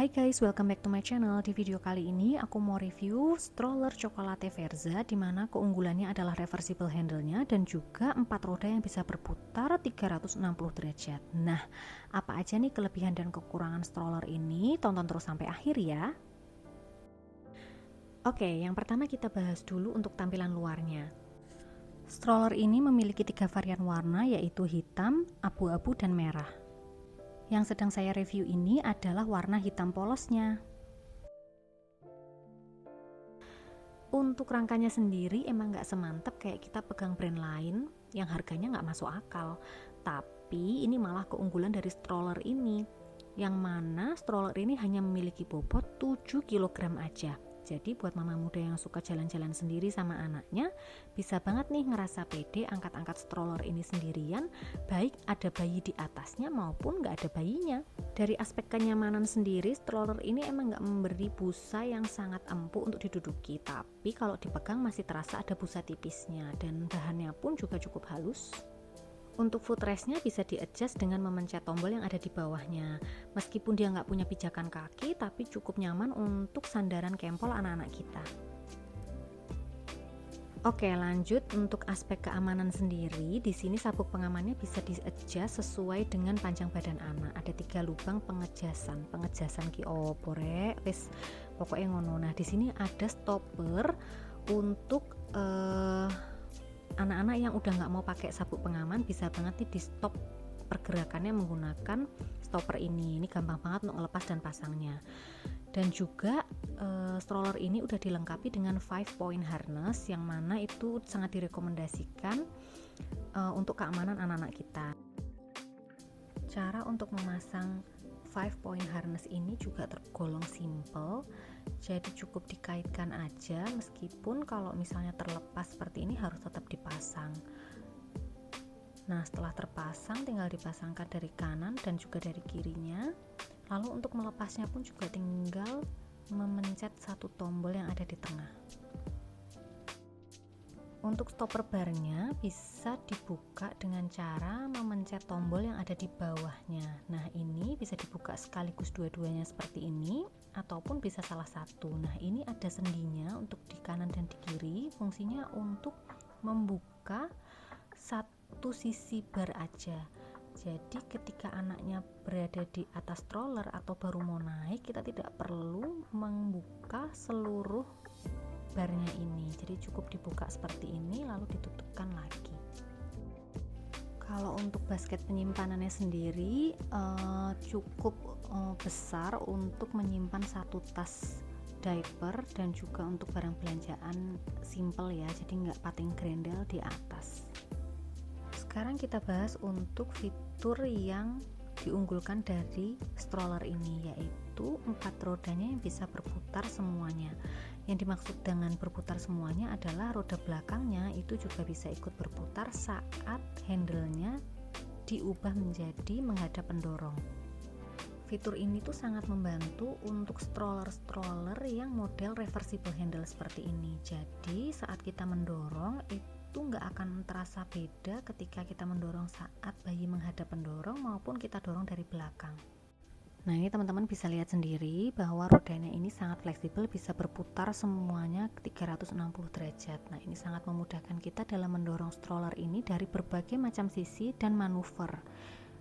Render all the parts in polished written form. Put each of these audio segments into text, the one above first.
Hai guys, welcome back to my channel. Di video kali ini aku mau review stroller Chocolate Verza, dimana keunggulannya adalah reversible handle-nya dan juga 4 roda yang bisa berputar 360 derajat. Nah, apa aja nih kelebihan dan kekurangan stroller ini? Tonton terus sampai akhir ya. Oke, yang pertama kita bahas dulu untuk tampilan luarnya. Stroller ini memiliki 3 varian warna, yaitu hitam, abu-abu, dan merah. Yang sedang saya review ini adalah warna hitam polosnya. Untuk rangkanya sendiri emang nggak semantep kayak kita pegang brand lain yang harganya nggak masuk akal. Tapi ini malah keunggulan dari stroller ini, yang mana stroller ini hanya memiliki bobot 7 kg aja. Jadi buat mama muda yang suka jalan-jalan sendiri sama anaknya, bisa banget nih ngerasa pede angkat-angkat stroller ini sendirian, baik ada bayi di atasnya maupun nggak ada bayinya. Dari aspek kenyamanan sendiri, stroller ini emang nggak memberi busa yang sangat empuk untuk diduduki, tapi kalau dipegang masih terasa ada busa tipisnya, dan bahannya pun juga cukup halus. Untuk footrestnya bisa di-adjust dengan memencet tombol yang ada di bawahnya. Meskipun dia nggak punya pijakan kaki, tapi cukup nyaman untuk sandaran kempol anak-anak kita. Oke, lanjut untuk aspek keamanan sendiri. Di sini sabuk pengamannya bisa di-adjust sesuai dengan panjang badan anak. Ada 3 lubang pengejasan ki opore, wis pokoknya ngono. Nah, di sini ada stopper untuk anak-anak yang udah nggak mau pakai sabuk pengaman, bisa banget nih di stop pergerakannya menggunakan stopper ini. Ini gampang banget untuk melepas dan pasangnya. Dan juga stroller ini udah dilengkapi dengan 5-point harness, yang mana itu sangat direkomendasikan untuk keamanan anak-anak kita. Cara untuk memasang 5-point harness ini juga tergolong simple, jadi cukup dikaitkan aja, meskipun kalau misalnya terlepas seperti ini harus tetap dipasang. Nah, setelah terpasang tinggal dipasangkan dari kanan dan juga dari kirinya. Lalu untuk melepasnya pun juga tinggal memencet satu tombol yang ada di tengah. Untuk stopper barnya bisa dibuka dengan cara memencet tombol yang ada di bawahnya. Nah, ini bisa dibuka sekaligus dua-duanya seperti ini, ataupun bisa salah satu. Nah, ini ada sendinya untuk di kanan dan di kiri. Fungsinya untuk membuka satu sisi bar aja. Jadi ketika anaknya berada di atas stroller atau baru mau naik, kita tidak perlu membuka seluruh barnya ini, jadi cukup dibuka seperti ini lalu ditutupkan lagi. Kalau untuk basket penyimpanannya sendiri cukup besar untuk menyimpan satu tas diaper dan juga untuk barang belanjaan simple ya, jadi nggak pating grendel di atas. Sekarang kita bahas untuk fitur yang diunggulkan dari stroller ini, yaitu 4 rodanya yang bisa berputar semuanya. Yang dimaksud dengan berputar semuanya adalah roda belakangnya itu juga bisa ikut berputar saat handle-nya diubah menjadi menghadap pendorong. Fitur ini tuh sangat membantu untuk stroller-stroller yang model reversible handle seperti ini. Jadi saat kita mendorong itu nggak akan terasa beda ketika kita mendorong saat bayi menghadap pendorong maupun kita dorong dari belakang. Nah, ini teman-teman bisa lihat sendiri bahwa rodanya ini sangat fleksibel, bisa berputar semuanya 360 derajat. Nah, ini sangat memudahkan kita dalam mendorong stroller ini dari berbagai macam sisi dan manuver.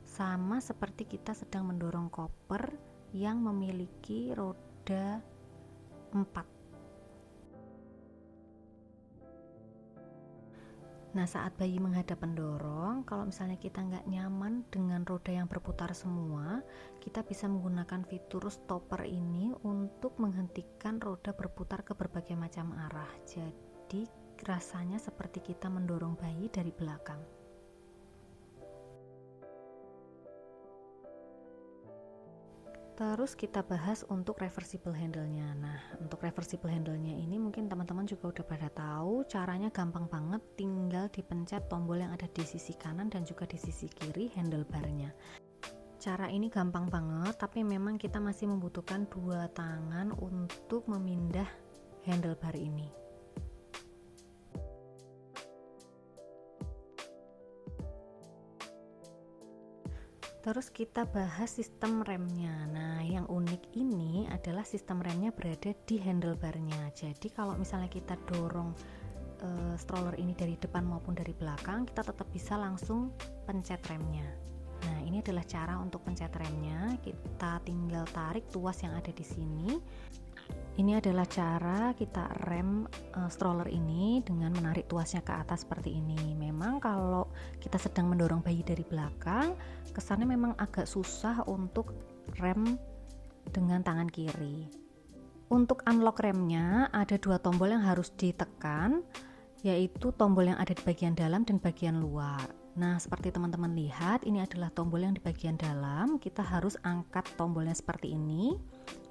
Sama seperti kita sedang mendorong koper yang memiliki roda 4. Nah, saat bayi menghadap pendorong, kalau misalnya kita nggak nyaman dengan roda yang berputar semua, kita bisa menggunakan fitur stopper ini untuk menghentikan roda berputar ke berbagai macam arah. Jadi rasanya seperti kita mendorong bayi dari belakang. Terus kita bahas untuk reversible handle-nya. Nah, untuk reversible handle-nya ini mungkin teman-teman juga udah pada tahu, caranya gampang banget, tinggal dipencet tombol yang ada di sisi kanan dan juga di sisi kiri handlebarnya. Cara ini gampang banget, tapi memang kita masih membutuhkan 2 tangan untuk memindah handlebar ini. Terus kita bahas sistem remnya. Nah, yang unik ini adalah sistem remnya berada di handlebarnya. Jadi kalau misalnya kita dorong stroller ini dari depan maupun dari belakang, kita tetap bisa langsung pencet remnya. Nah, ini adalah cara untuk pencet remnya. Kita tinggal tarik tuas yang ada di sini. Ini adalah cara kita rem stroller ini dengan menarik tuasnya ke atas seperti ini. Memang kalau kita sedang mendorong bayi dari belakang, kesannya memang agak susah untuk rem dengan tangan kiri. Untuk unlock remnya ada dua tombol yang harus ditekan, yaitu tombol yang ada di bagian dalam dan bagian luar. Nah, seperti teman-teman lihat, ini adalah tombol yang di bagian dalam. Kita harus angkat tombolnya seperti ini.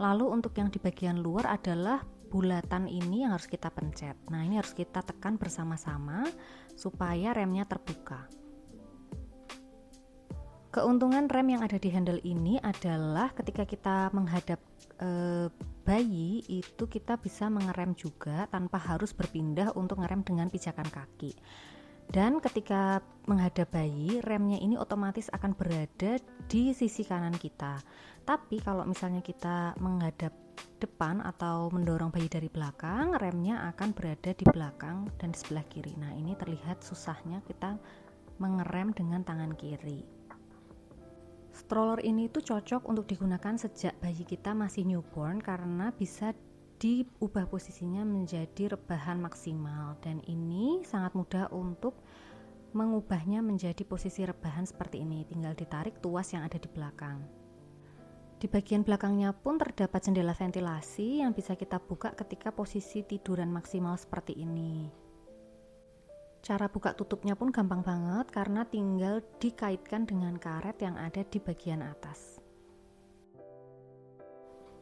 Lalu untuk yang di bagian luar adalah bulatan ini yang harus kita pencet. Nah, ini harus kita tekan bersama-sama supaya remnya terbuka. Keuntungan rem yang ada di handle ini adalah ketika kita menghadap bayi itu kita bisa mengerem juga tanpa harus berpindah untuk ngerem dengan pijakan kaki. Dan ketika menghadap bayi, remnya ini otomatis akan berada di sisi kanan kita. Tapi kalau misalnya kita menghadap depan atau mendorong bayi dari belakang, remnya akan berada di belakang dan di sebelah kiri. Nah, ini terlihat susahnya kita mengerem dengan tangan kiri. Stroller ini tuh cocok untuk digunakan sejak bayi kita masih newborn karena bisa diubah posisinya menjadi rebahan maksimal, dan ini sangat mudah untuk mengubahnya menjadi posisi rebahan seperti ini. Tinggal ditarik tuas yang ada di belakang. Di bagian belakangnya pun terdapat jendela ventilasi yang bisa kita buka ketika posisi tiduran maksimal seperti ini. Cara buka tutupnya pun gampang banget karena tinggal dikaitkan dengan karet yang ada di bagian atas.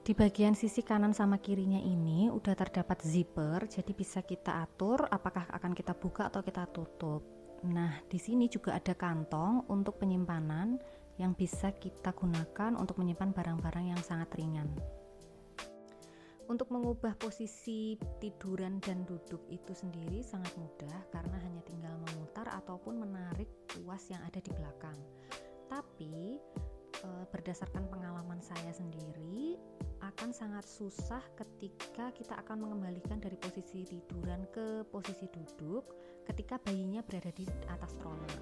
Di bagian sisi kanan sama kirinya ini udah terdapat zipper, jadi bisa kita atur apakah akan kita buka atau kita tutup. Nah, di sini juga ada kantong untuk penyimpanan yang bisa kita gunakan untuk menyimpan barang-barang yang sangat ringan. Untuk mengubah posisi tiduran dan duduk itu sendiri sangat mudah karena hanya tinggal memutar ataupun menarik tuas yang ada di belakang. Tapi berdasarkan pengalaman saya sendiri, akan sangat susah ketika kita akan mengembalikan dari posisi tiduran ke posisi duduk ketika bayinya berada di atas stroller.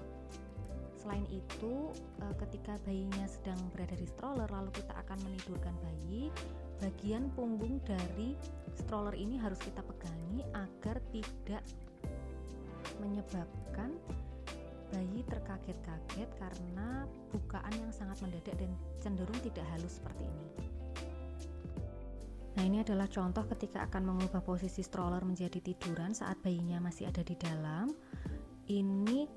Selain itu, ketika bayinya sedang berada di stroller lalu kita akan menidurkan bayi, bagian punggung dari stroller ini harus kita pegangi agar tidak menyebabkan bayi terkaget-kaget karena bukaan yang sangat mendadak dan cenderung tidak halus seperti ini. Nah, ini adalah contoh ketika akan mengubah posisi stroller menjadi tiduran saat bayinya masih ada di dalam. Ini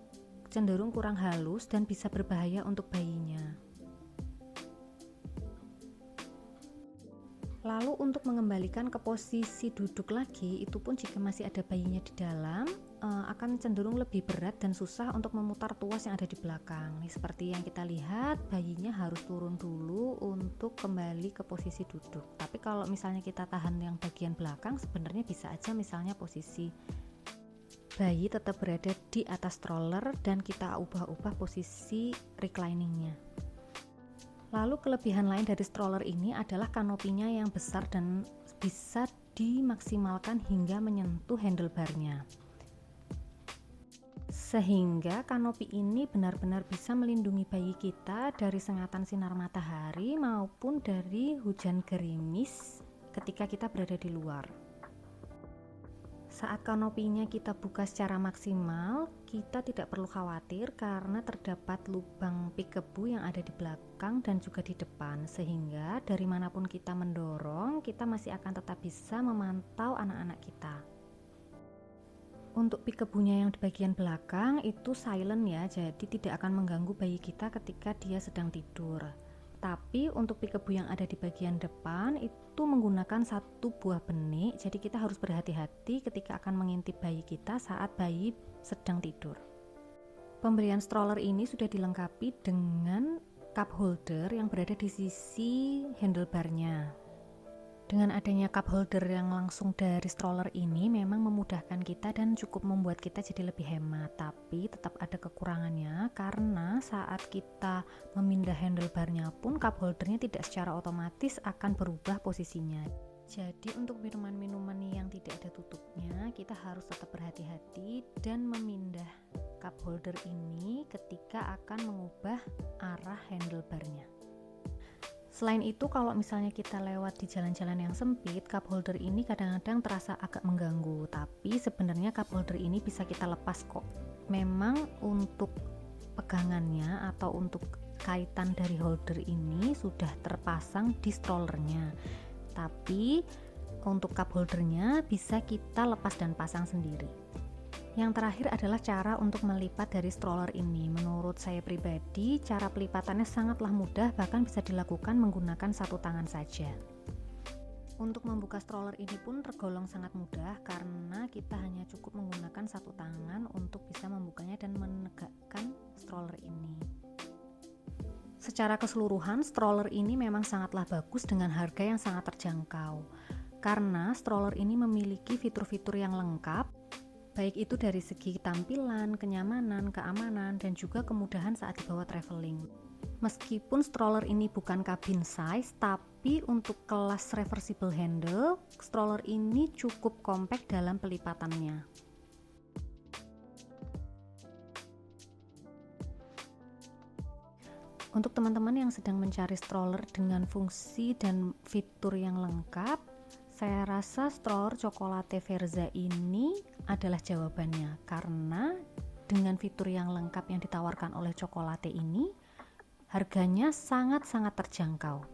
cenderung kurang halus dan bisa berbahaya untuk bayinya. Lalu untuk mengembalikan ke posisi duduk lagi, itu pun jika masih ada bayinya di dalam, akan cenderung lebih berat dan susah untuk memutar tuas yang ada di belakang. Nih, seperti yang kita lihat, bayinya harus turun dulu untuk kembali ke posisi duduk. Tapi kalau misalnya kita tahan yang bagian belakang, sebenarnya bisa aja misalnya posisi bayi tetap berada di atas stroller dan kita ubah-ubah posisi recliningnya. Lalu kelebihan lain dari stroller ini adalah kanopinya yang besar dan bisa dimaksimalkan hingga menyentuh handlebarnya. Sehingga kanopi ini benar-benar bisa melindungi bayi kita dari sengatan sinar matahari maupun dari hujan gerimis ketika kita berada di luar. Saat kanopinya kita buka secara maksimal, kita tidak perlu khawatir karena terdapat lubang pikebu yang ada di belakang dan juga di depan, sehingga dari manapun kita mendorong, kita masih akan tetap bisa memantau anak-anak kita. Untuk pikebunya yang di bagian belakang itu silent ya, jadi tidak akan mengganggu bayi kita ketika dia sedang tidur. Tapi untuk pikebu yang ada di bagian depan itu menggunakan satu buah benik, jadi kita harus berhati-hati ketika akan mengintip bayi kita saat bayi sedang tidur. Pemberian stroller ini sudah dilengkapi dengan cup holder yang berada di sisi handlebarnya. Dengan adanya cup holder yang langsung dari stroller ini memang memudahkan kita dan cukup membuat kita jadi lebih hemat, tapi tetap ada kekurangannya karena saat kita memindah handlebarnya pun cup holdernya tidak secara otomatis akan berubah posisinya. Jadi untuk minuman-minuman yang tidak ada tutupnya kita harus tetap berhati-hati dan memindah cup holder ini ketika akan mengubah arah handlebarnya. Selain itu, kalau misalnya kita lewat di jalan-jalan yang sempit, cup holder ini kadang-kadang terasa agak mengganggu, tapi sebenarnya cup holder ini bisa kita lepas kok. Memang untuk pegangannya atau untuk kaitan dari holder ini sudah terpasang di strollernya, tapi untuk cup holdernya bisa kita lepas dan pasang sendiri. Yang terakhir adalah cara untuk melipat dari stroller ini. Menurut saya pribadi, cara pelipatannya sangatlah mudah, bahkan bisa dilakukan menggunakan satu tangan saja. Untuk membuka stroller ini pun tergolong sangat mudah karena kita hanya cukup menggunakan satu tangan untuk bisa membukanya dan menegakkan stroller ini. Secara keseluruhan, stroller ini memang sangatlah bagus dengan harga yang sangat terjangkau. Karena stroller ini memiliki fitur-fitur yang lengkap, baik itu dari segi tampilan, kenyamanan, keamanan, dan juga kemudahan saat dibawa traveling. Meskipun stroller ini bukan cabin size, tapi untuk kelas reversible handle, stroller ini cukup compact dalam pelipatannya. Untuk teman-teman yang sedang mencari stroller dengan fungsi dan fitur yang lengkap, saya rasa stroller Chocolate Verza ini adalah jawabannya, karena dengan fitur yang lengkap yang ditawarkan oleh Chocolate ini, harganya sangat-sangat terjangkau.